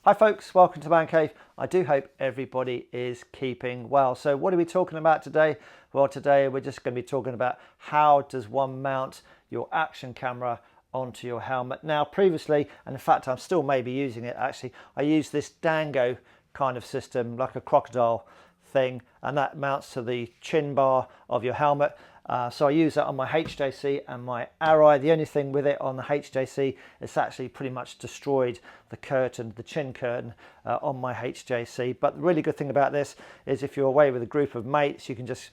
Hi folks, welcome to Man Cave. I do hope everybody is keeping well. So what are we talking about today? Well, today we're just going to be talking about how does one mount your action camera onto your helmet. Now previously, and in fact I'm still maybe using it actually, I use this Dango kind of system, like a crocodile thing, and that mounts to the chin bar of your helmet. So I use that on my HJC and my armoury. The only thing with it on the HJC, it's actually pretty much destroyed the curtain, the chin curtain on my HJC. But the really good thing about this is if you're away with a group of mates, you can just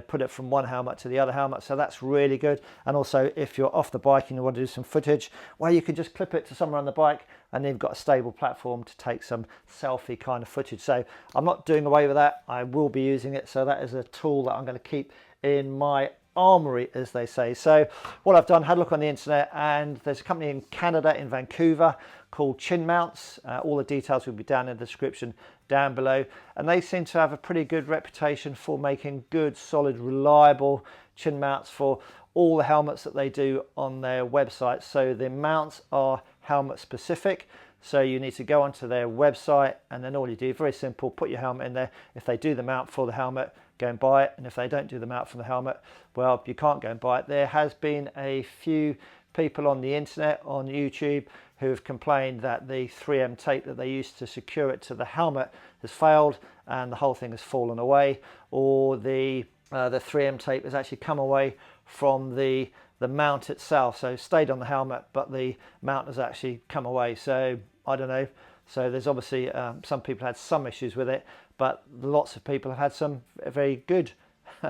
put it from one helmet to the other helmet, so that's really good. And also if you're off the bike and you want to do some footage, well, you can just clip it to somewhere on the bike and then you've got a stable platform to take some selfie kind of footage. So I'm not doing away with that, I will be using it. So that is a tool that I'm going to keep in my armoury, as they say. So what I've done, had a look on the internet, and there's a company in Canada, in Vancouver, called Chin Mounts. All the details will be down in the description down below, and they seem to have a pretty good reputation for making good, solid, reliable chin mounts for all the helmets that they do on their website. So the mounts are helmet specific, so you need to go onto their website, and then all you do, very simple, put your helmet in there. If they do the mount for the helmet, go and buy it, and if they don't do the mount for the helmet, well, you can't go and buy it. There has been a few people on the internet, on YouTube, who have complained that the 3M tape that they used to secure it to the helmet has failed and the whole thing has fallen away, or the 3M tape has actually come away from the mount itself, so stayed on the helmet but the mount has actually come away. So I don't know, so there's obviously some people had some issues with it, but lots of people have had some very good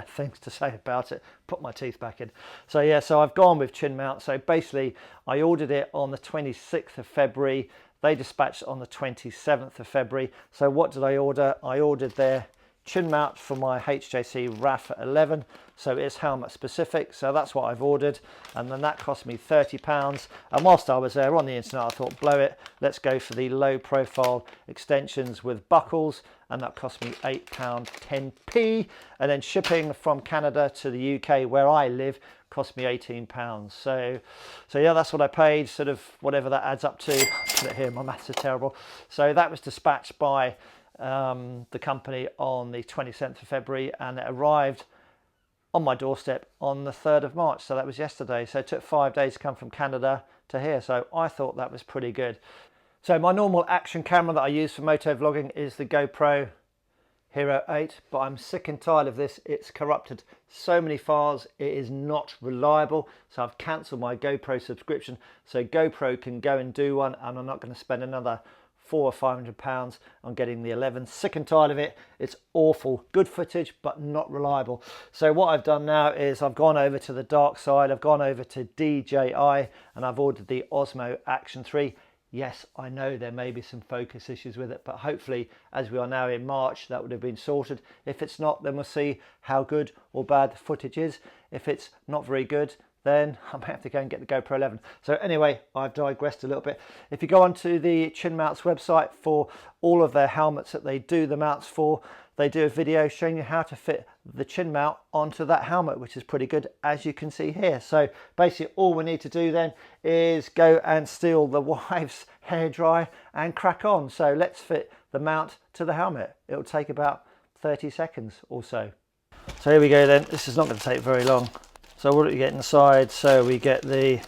things to say about it. Put my teeth back in. So yeah, so I've gone with chin mount. So basically I ordered it on the 26th of February. They dispatched it on the 27th of February. So what did I order? I ordered their chin mount for my HJC Rhpa 11, so it's helmet specific, so that's what I've ordered, and then that cost me £30. And whilst I was there on the internet, I thought, blow it, let's go for the low profile extensions with buckles, and that cost me £8 10p, and then shipping from Canada to the UK where I live cost me £18. So yeah, that's what I paid, sort of whatever that adds up to. Put it here, my maths is terrible. So that was dispatched by the company on the 27th of February, and it arrived on my doorstep on the 3rd of March, so that was yesterday. So it took 5 days to come from Canada to here, so I thought that was pretty good. So my normal action camera that I use for moto vlogging is the GoPro Hero 8, but I'm sick and tired of this. It's corrupted so many files, it is not reliable, so I've cancelled my GoPro subscription so GoPro can go and do one, and I'm not going to spend another £400 or £500 on getting the 11. Sick and tired of it. It's awful. Good footage, but not reliable. So what I've done now is I've gone over to the dark side. I've gone over to DJI and I've ordered the Oslo Action 3. Yes, I know there may be some focus issues with it, but hopefully, as we are now in March, that would have been sorted. If it's not, then we'll see how good or bad the footage is. If it's not very good, then I might have to go and get the GoPro 11. So anyway, I've digressed a little bit. If you go onto the Chin Mounts website, for all of their helmets that they do the mounts for, they do a video showing you how to fit the chin mount onto that helmet, which is pretty good, as you can see here. So basically all we need to do then is go and steal the wife's hairdryer and crack on. So let's fit the mount to the helmet. It'll take about 30 seconds or so. So here we go then. This is not going to take very long. So what do we get inside? So we get the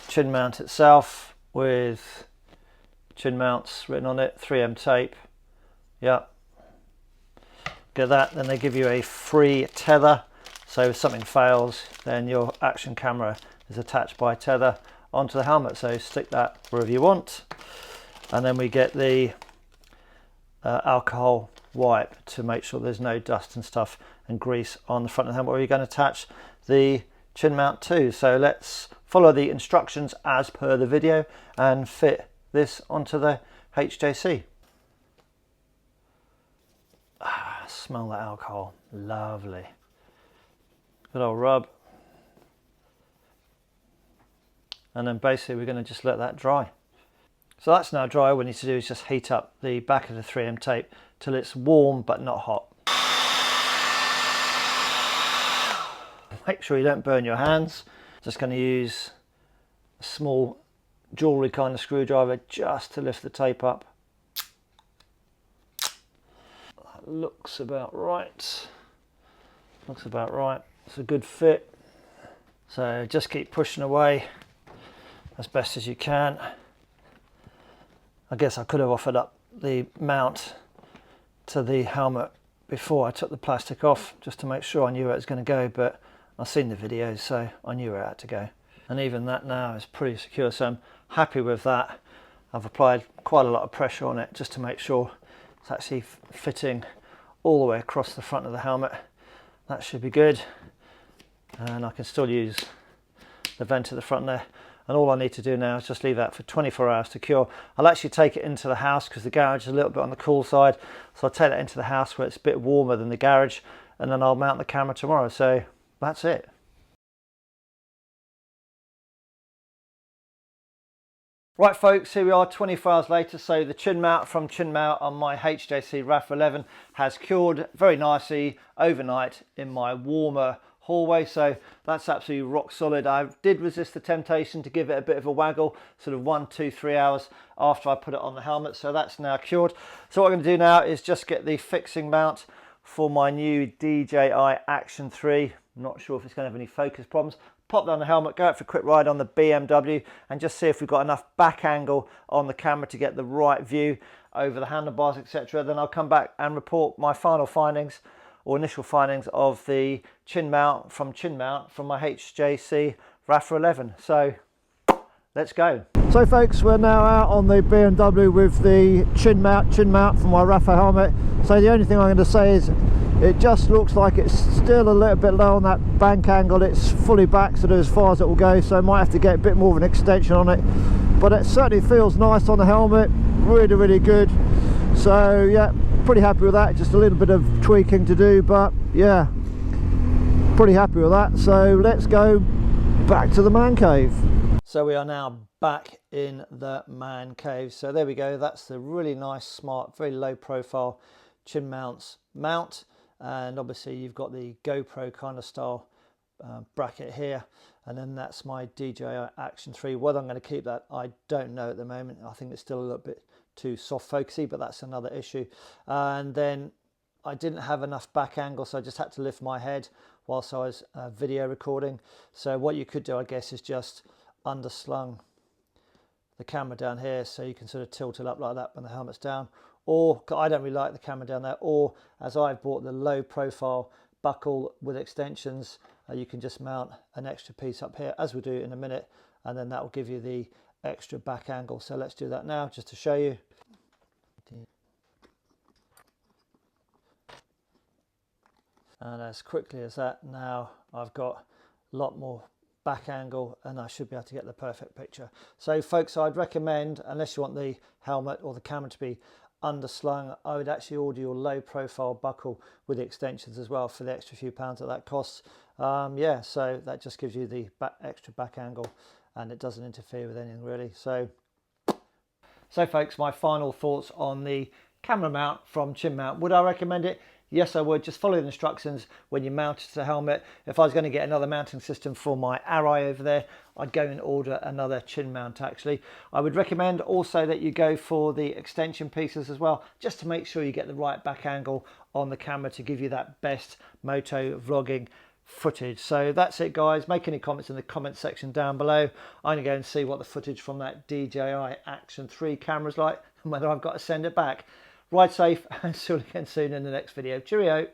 chin mount itself with chin mounts written on it, 3M tape. Yeah, get that. Then they give you a free tether. So if something fails, then your action camera is attached by tether onto the helmet. So stick that wherever you want. And then we get the alcohol wipe to make sure there's no dust and stuff and grease on the front of the helmet where you're going to attach the chin mount too. So let's follow the instructions as per the video and fit this onto the HJC. Smell that alcohol, lovely. Good old rub. And then basically we're going to just let that dry. So that's now dry. What we need to do is just heat up the back of the 3M tape till it's warm but not hot. Make sure you don't burn your hands. Just going to use a small jewellery kind of screwdriver just to lift the tape up looks about right. Looks about right. It's a good fit. So just keep pushing away as best as you can. I guess I could have offered up the mount to the helmet before I took the plastic off, just to make sure I knew where it was going to go, but I've seen the videos, so I knew where it had to go. And even that now is pretty secure, so I'm happy with that. I've applied quite a lot of pressure on it just to make sure it's actually fitting all the way across the front of the helmet. That should be good. And I can still use the vent at the front there. And all I need to do now is just leave that for 24 hours to cure. I'll actually take it into the house because the garage is a little bit on the cool side. So I'll take it into the house where it's a bit warmer than the garage, and then I'll mount the camera tomorrow. So that's it. Right folks, here we are 24 hours later. So the chin mount from Chin Mount on my HJC Rhpa 11 has cured very nicely overnight in my warmer hallway, so that's absolutely rock solid. I did resist the temptation to give it a bit of a waggle, sort of 1, 2, 3 hours after I put it on the helmet, so that's now cured. So what I'm going to do now is just get the fixing mount for my new DJI Action 3. I'm not sure if it's going to have any focus problems. Pop that on the helmet, go out for a quick ride on the BMW and just see if we've got enough back angle on the camera to get the right view over the handlebars, etc. Then I'll come back and report my final findings, or initial findings, of the chin mount from my HJC Rhpa 11. So let's go. So folks, we're now out on the BMW with the chin mount from my Rhpa helmet. So the only thing I'm going to say is it just looks like it's still a little bit low on that bank angle. It's fully back, so as far as it will go, so I might have to get a bit more of an extension on it, but it certainly feels nice on the helmet. Really good. So yeah, pretty happy with that. Just a little bit of tweaking to do, but yeah, pretty happy with that. So let's go back to the man cave. So we are now back in the man cave. So there we go. That's the really nice, smart, very low profile chin mount. And obviously you've got the GoPro kind of style bracket here, and then that's my DJI Action 3. Whether I'm going to keep that, I don't know at the moment. I think it's still a little bit too soft focusy, but that's another issue. And then I didn't have enough back angle, so I just had to lift my head whilst I was video recording. So what you could do, I guess, is just underslung the camera down here, so you can sort of tilt it up like that when the helmet's down. Or I don't really like the camera down there, or as I've bought the low profile buckle with extensions, you can just mount an extra piece up here, as we'll do in a minute, and then that will give you the extra back angle. So let's do that now just to show you. And as quickly as that, now I've got a lot more back angle and I should be able to get the perfect picture. So folks, I'd recommend, unless you want the helmet or the camera to be underslung, I would actually order your low profile buckle with the extensions as well for the extra few pounds that costs. Yeah, so that just gives you the extra back angle and it doesn't interfere with anything really. So folks, my final thoughts on the camera mount from Chin Mount. Would I recommend it? Yes, I would. Just follow the instructions when you mount it to the helmet. If I was going to get another mounting system for my array over there, I'd go and order another chin mount actually. I would recommend also that you go for the extension pieces as well, just to make sure you get the right back angle on the camera to give you that best moto vlogging footage. So that's it guys. Make any comments in the comment section down below. I'm going to go and see what the footage from that DJI Action 3 camera is like and whether I've got to send it back. Ride safe and see you again soon in the next video. Cheerio.